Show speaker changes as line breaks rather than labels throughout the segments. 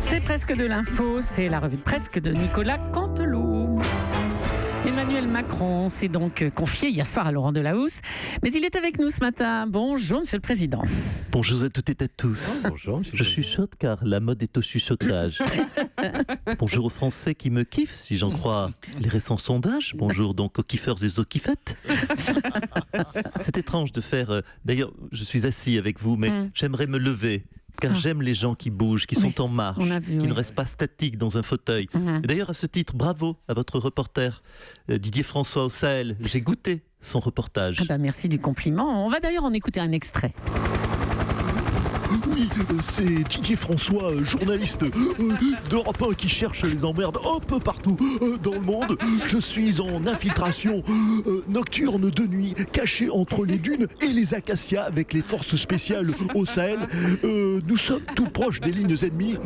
C'est presque de l'info, c'est la revue de presque de Nicolas Canteloup. Emmanuel Macron s'est donc confié hier soir à Laurent Delahousse, mais il est avec nous ce matin. Bonjour, Monsieur le Président.
Bonjour à toutes et à tous.
Bonjour,
Je chuchote car la mode est au chuchotage. Bonjour aux Français qui me kiffent, si j'en crois les récents sondages. Bonjour donc aux kiffeurs et aux kiffettes. C'est étrange de faire... D'ailleurs, je suis assis avec vous, mais j'aimerais me lever. Car j'aime les gens qui bougent, qui sont en marche, qui ne restent pas statiques dans un fauteuil. Et d'ailleurs, à ce titre, bravo à votre reporter Didier François au Sahel. J'ai goûté son reportage.
Merci du compliment. On va d'ailleurs en écouter un extrait.
Oui, c'est Didier François, journaliste d'Europe 1 qui cherche les emmerdes un peu partout dans le monde. Je suis en infiltration nocturne de nuit, caché entre les dunes et les acacias avec les forces spéciales au Sahel. Nous sommes tout proches des lignes ennemies.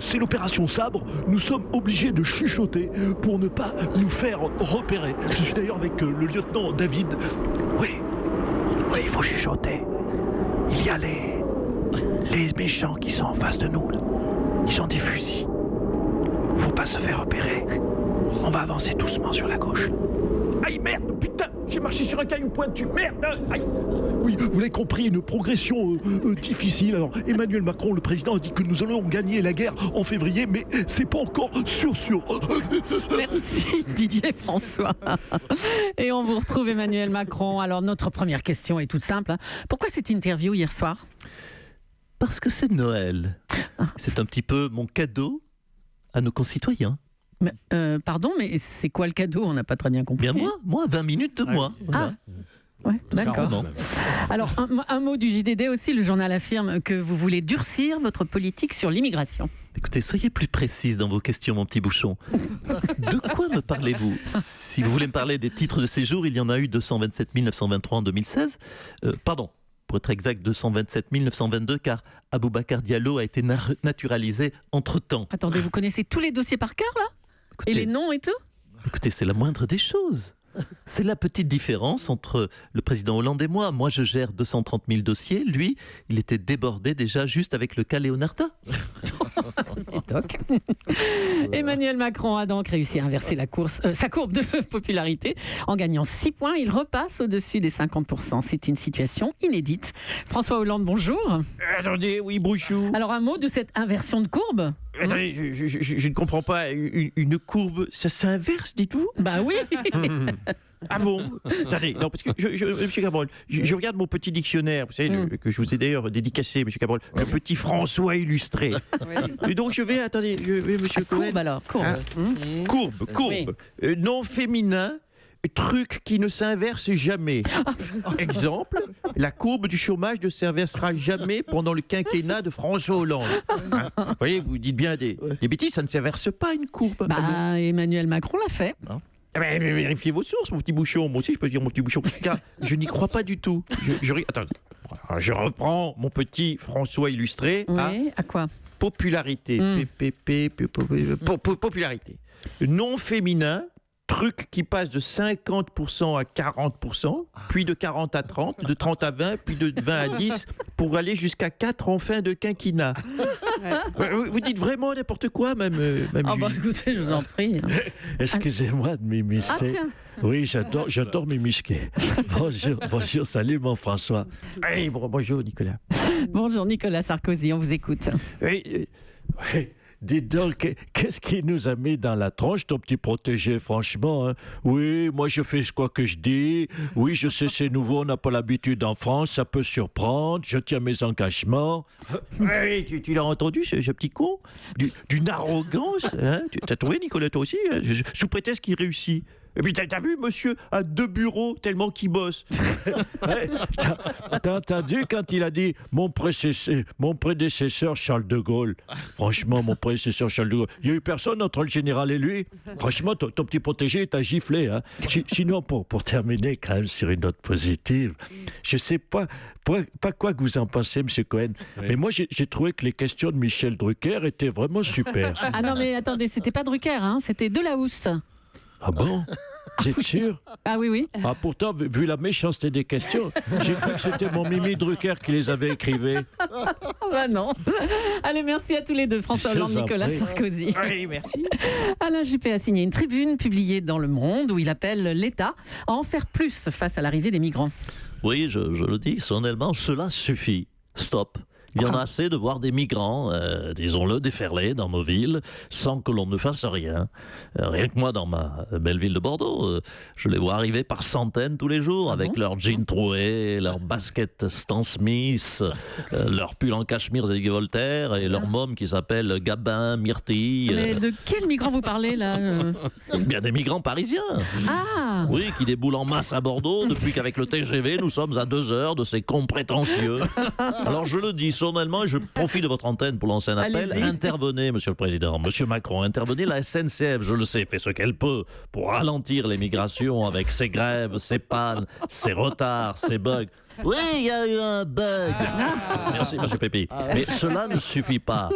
C'est l'opération Sabre. Nous sommes obligés de chuchoter pour ne pas nous faire repérer. Je suis d'ailleurs avec le lieutenant David. Oui, il faut chuchoter. Il y a les méchants qui sont en face de nous, là. Ils ont des fusils. Faut pas se faire repérer. On va avancer doucement sur la gauche. Aïe, merde, putain, j'ai marché sur un caillou pointu, merde, aïe. Oui, vous l'avez compris, une progression difficile. Alors, Emmanuel Macron, le président, a dit que nous allons gagner la guerre en février, mais c'est pas encore sûr.
Merci Didier François. Et on vous retrouve Emmanuel Macron. Alors, notre première question est toute simple. Pourquoi cette interview hier soir ?
Parce que c'est Noël. C'est un petit peu mon cadeau à nos concitoyens.
Mais, pardon, mais c'est quoi le cadeau ? On n'a pas très bien compris.
Bien moi, 20 minutes de moi. Voilà.
Ouais, d'accord. Alors, un mot du JDD aussi. Le journal affirme que vous voulez durcir votre politique sur l'immigration.
Écoutez, soyez plus précise dans vos questions, mon petit bouchon. De quoi me parlez-vous ? Si vous voulez me parler des titres de séjour, il y en a eu 227 923 en 2016. Pardon. Pour être exact, 227 922, car Aboubacar Diallo a été naturalisé entre-temps.
Attendez, vous connaissez tous les dossiers par cœur, là ?
Écoutez,
et les noms et tout ?
Écoutez, c'est la moindre des choses. C'est la petite différence entre le président Hollande et moi. Moi, je gère 230 000 dossiers. Lui, il était débordé déjà juste avec le cas Leonarda.
Emmanuel Macron a donc réussi à inverser sa courbe de popularité. En gagnant 6 points, il repasse au-dessus des 50%. C'est une situation inédite. François Hollande, bonjour.
Attendez, oui, bonjour.
Alors, un mot de cette inversion de courbe ?
Attendez, je ne comprends pas. Une courbe, ça s'inverse, dites-vous ?
Bah oui.
Ah bon ? Attendez, non, parce que monsieur Cabrol, je regarde mon petit dictionnaire, vous savez, que je vous ai d'ailleurs dédicacé, monsieur Cabrol, le petit François illustré. Et donc je vais, monsieur Cohen.
Courbe alors, courbe.
Courbe.
Oui.
Non féminin. Truc qui ne s'inverse jamais. Exemple, la courbe du chômage ne s'inversera jamais pendant le quinquennat de François Hollande. Vous voyez, vous dites bien des bêtises, ça ne s'inverse pas une courbe.
Emmanuel Macron l'a fait.
Mais vérifiez vos sources, mon petit bouchon. Moi aussi, je peux dire mon petit bouchon. Car je n'y crois pas du tout. Attendez, je reprends mon petit François illustré.
Oui, à quoi ?
Popularité. Popularité. Non féminin. Truc qui passe de 50% à 40%, puis de 40 à 30, de 30 à 20, puis de 20 à 10, pour aller jusqu'à 4 en fin de quinquennat. Vous dites vraiment n'importe quoi, même
écoutez, je vous en prie.
Excusez-moi de m'immiscer.
Ah tiens.
Oui, j'adore m'immisquer. Bonjour, salut mon François.
Hey, bonjour Nicolas.
Bonjour Nicolas Sarkozy, on vous écoute.
Oui. Dites donc, qu'est-ce qui nous a mis dans la tronche, ton petit protégé, franchement, hein? Oui, moi je fais quoi que je dis. Oui, je sais, c'est nouveau, on n'a pas l'habitude en France, ça peut surprendre. Je tiens mes engagements.
Oui, tu l'as entendu, ce petit con, d'une arrogance. Hein? T'as trouvé, Nicolas, toi aussi, hein? Sous prétexte qu'il réussit. Et puis t'as vu, monsieur a 2 bureaux tellement qu'il bosse.
Ouais, t'as entendu quand il a dit mon prédécesseur Charles de Gaulle. Franchement, mon prédécesseur Charles de Gaulle. Il n'y a eu personne entre le général et lui. Franchement, ton petit protégé t'a giflé. Hein. Sinon, pour terminer quand même sur une note positive, je ne sais pas quoi que vous en pensez, monsieur Cohen. Oui. Mais moi, j'ai trouvé que les questions de Michel Drucker étaient vraiment super.
Ah non, mais attendez, c'était pas Drucker, hein, c'était Delahousse.
Ah bon ? Vous êtes sûr?
Ah oui, oui.
Ah, pourtant, vu la méchanceté des questions, j'ai cru que c'était mon Mimi Drucker qui les avait écrivées.
Ah bah non. Allez, merci à tous les deux, François
Je
Hollande,
vous en
Nicolas
prie.
Sarkozy.
Oui, merci.
Alain Juppé a signé une tribune publiée dans Le Monde où il appelle l'État à en faire plus face à l'arrivée des migrants.
Oui, je le dis solennellement, cela suffit. Stop. Il y en a assez de voir des migrants, disons-le, déferler dans nos villes sans que l'on ne fasse rien. Rien que moi, dans ma belle ville de Bordeaux, je les vois arriver par centaines tous les jours avec leurs jeans troués, leurs baskets Stan Smith, leurs pulls en cachemire Zégué Voltaire et leur môme qui s'appelle Gabin, Myrtille.
Mais de quels migrants vous parlez là
Bien des migrants parisiens.
Ah
Oui, qui déboulent en masse à Bordeaux depuis qu'avec le TGV, nous sommes à 2 heures de ces cons prétentieux. Alors je le dis solennellement et je profite de votre antenne pour lancer un appel.
Allez-y.
Intervenez, Monsieur le Président, Monsieur Macron, intervenez. La SNCF, je le sais, fait ce qu'elle peut pour ralentir l'émigration avec ses grèves, ses pannes, ses retards, ses bugs. Oui, il y a eu un bug. Merci, Monsieur Pépi. Mais cela ne suffit pas.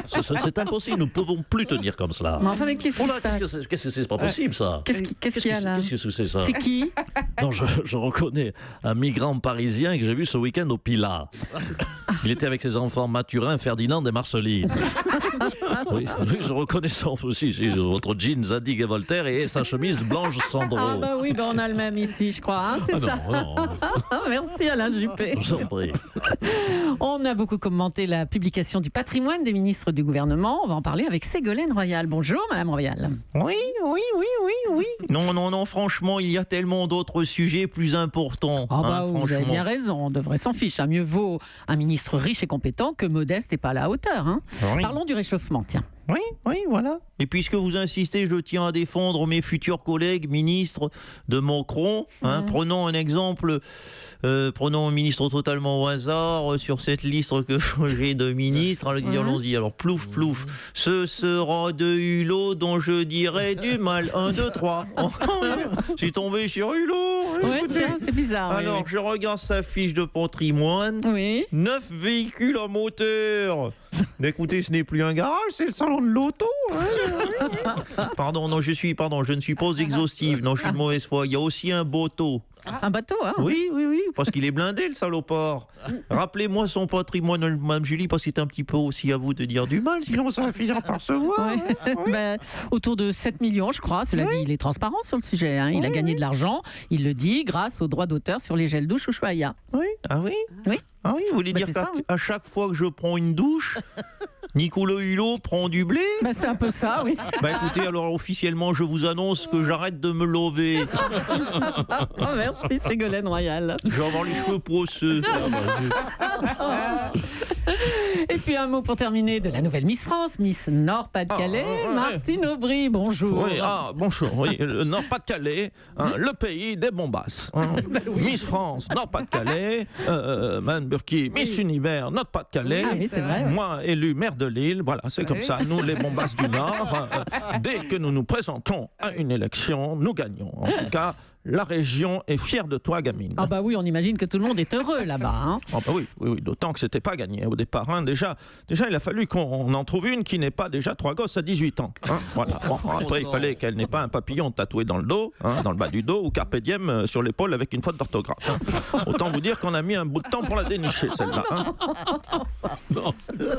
C'est impossible. Nous ne pouvons plus tenir comme cela.
Mais enfin, mais qu'est-ce
Oh
qui
là,
se passe
qu'est-ce que c'est pas possible, ça.
Qu'est-ce qu'il y a là?
Qu'est-ce que c'est ça?
C'est qui?
Non, je reconnais un migrant parisien que j'ai vu ce week-end au Pilat. Il était avec ses enfants Mathurin, Ferdinand et Marceline. Oui, je reconnais son aussi, votre jean Zadig et Voltaire et sa chemise blanche Sandro.
Ah bah oui, bah on a le même ici, je crois. Hein, c'est ça.
Non,
Merci Alain Juppé.
je vous en prie.
On a beaucoup commenté la publication du patrimoine des ministres du gouvernement. On va en parler avec Ségolène Royal. Bonjour Madame Royal.
Oui. Non, franchement, il y a tellement d'autres sujets plus importants.
Ah bah vous avez
franchement.
bien raison, on devrait s'en ficher. Mieux vaut un ministre riche et compétent que modeste et pas à la hauteur. Hein.
Oui.
Parlons du réchauffement, tiens.
Oui, voilà. Et puisque vous insistez, je tiens à défendre mes futurs collègues ministres de Macron. Prenons un exemple. Prenons un ministre totalement au hasard sur cette liste que j'ai de ministres. Allons-y. Alors, plouf. Ce sera de Hulot dont je dirai du mal. 1, 2, 3. Je suis tombé sur Hulot.
Ouais, tiens, c'est bizarre. oui,
Alors, je regarde sa fiche de patrimoine.
oui.
9 véhicules à moteur. Mais écoutez, ce n'est plus un garage, c'est le salon de l'auto. Pardon, je ne suis pas exhaustive. Non, je suis de mauvaise foi. Il y a aussi un bateau.
Un bateau, hein.
Oui, parce qu'il est blindé, le salopard. Rappelez-moi son patrimoine, Mme Julie, parce que c'est un petit peu aussi à vous de dire du mal, sinon ça va finir par se voir.
Ouais. Ben, autour de 7 millions, je crois. Cela dit, il est transparent sur le sujet. Hein. Il a gagné de l'argent, il le dit, grâce aux droits d'auteur sur les gels douche Ushuaïa.
Oui. Ah oui
Oui.
Ah oui, vous voulez
Bah,
dire
c'est
qu'à
ça, oui.
à chaque fois que je prends une douche, Nicolas Hulot prend du blé?
Ben, c'est un peu ça, oui.
Bah écoutez, alors officiellement, je vous annonce que j'arrête de me lever.
Oh, merci Ségolène Royal.
Je vais avoir les cheveux poisseux.
Et puis un mot pour terminer de la nouvelle Miss France, Miss Nord-Pas-de-Calais, Martine Aubry. Bonjour.
Oui, bonjour. Oui, le Nord-Pas-de-Calais, le pays des bombasses. Miss France, Nord-Pas-de-Calais, Mme Burki, Miss Univers, Nord-Pas-de-Calais.
Ah oui, c'est vrai, ouais.
Moi, élu maire de Lille. Voilà, c'est comme ça. Nous, les bombasses du Nord, dès que nous nous présentons à une élection, nous gagnons. En tout cas, la région est fière de toi, gamine.
Ah bah oui, on imagine que tout le monde est heureux là-bas. Hein.
Ah bah oui, d'autant que c'était pas gagné au départ. Hein. Déjà, il a fallu qu'on en trouve une qui n'ait pas déjà 3 gosses à 18 ans. Hein. Voilà. Bon, après, il fallait qu'elle n'ait pas un papillon tatoué dans le dos, dans le bas du dos, ou carpe diem sur l'épaule avec une faute d'orthographe. Hein. Autant vous dire qu'on a mis un bout de temps pour la dénicher, celle-là. Hein.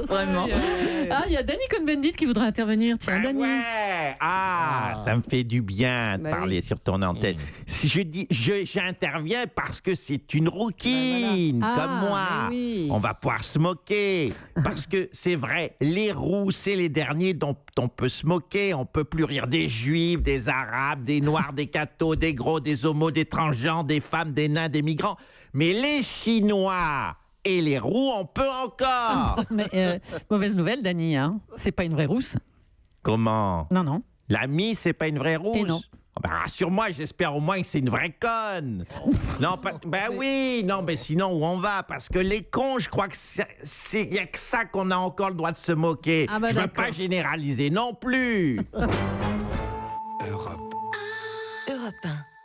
Vraiment. Ah, il y a Danny Cohn-Bendit qui voudrait intervenir. Tiens, Danny.
Ouais. Ça me fait du bien de
Bah
parler sur ton antenne. Si je dis, j'interviens parce que c'est une rouquine,
Ah,
comme moi.
mais oui.
On va pouvoir se moquer. Parce que c'est vrai, les roux, c'est les derniers dont on peut se moquer. On peut plus rire des juifs, des arabes, des noirs, des cathos, des gros, des homos, des transgenres, des femmes, des nains, des migrants. Mais les Chinois et les roux, on peut encore.
Mais mauvaise nouvelle, Danny. Hein. C'est pas une vraie rousse.
Comment?
Non.
L'ami, c'est pas une vraie rousse?
Et non.
Ben, rassure-moi, j'espère au moins que c'est une vraie conne. Non, ben oui, non, mais sinon, où on va? Parce que les cons, je crois que il y a que ça qu'on a encore le droit de se moquer.
Ah bah
je veux
d'accord.
pas généraliser non plus.
Europe